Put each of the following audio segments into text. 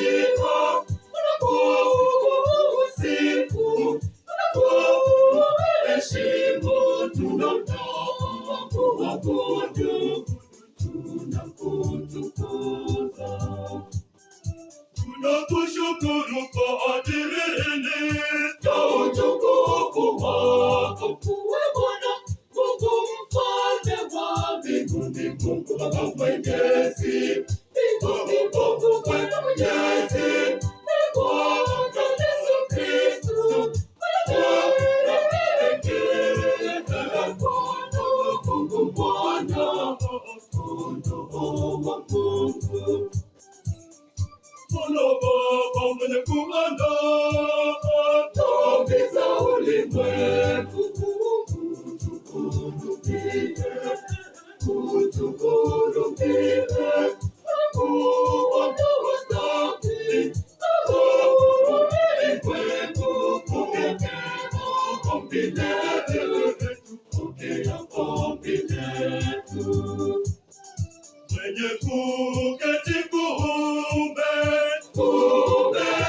sifa, tunakusifu, tunakuheshimu, tunakuabudu, tunakutukuza. Tunakushukuru kwa ajili ya utukufu wako, uwe Bwana Mungu mfalme wa mbinguni, Mungu Baba mwenyezi, mbinguni Mungu Bwana mwenyezi, Bwana Yesu Kristo, Bwana Mungu Bwana, Kondoo wa Mungu. Bwana Baba mwenye kuandaa dhambi za ulimwengu, utuhurumie, kuondoa dhambi za ulimwengu, pokea ombi letu, pokea ombi letu. Mwenye kuketi kuume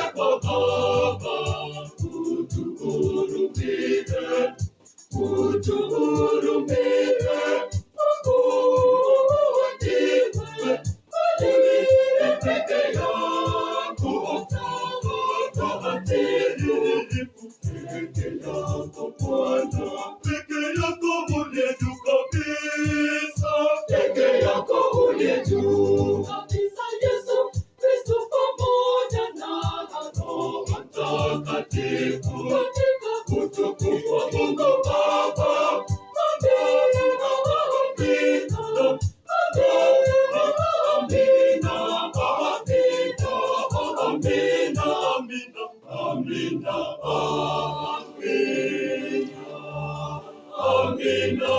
kwa Baba, utuhurumie, utuhurumie, utuhurumie, uliye peke yako mtakatifu, peke yako Bwana, peke yako uliye juu kabisa, peke yako uliye juu kabisa, Yesu Kristo pamoja na Roho Mtakatifu, katika utukufu wa Mungu Baba. Amina, amina, amina, amina, amina.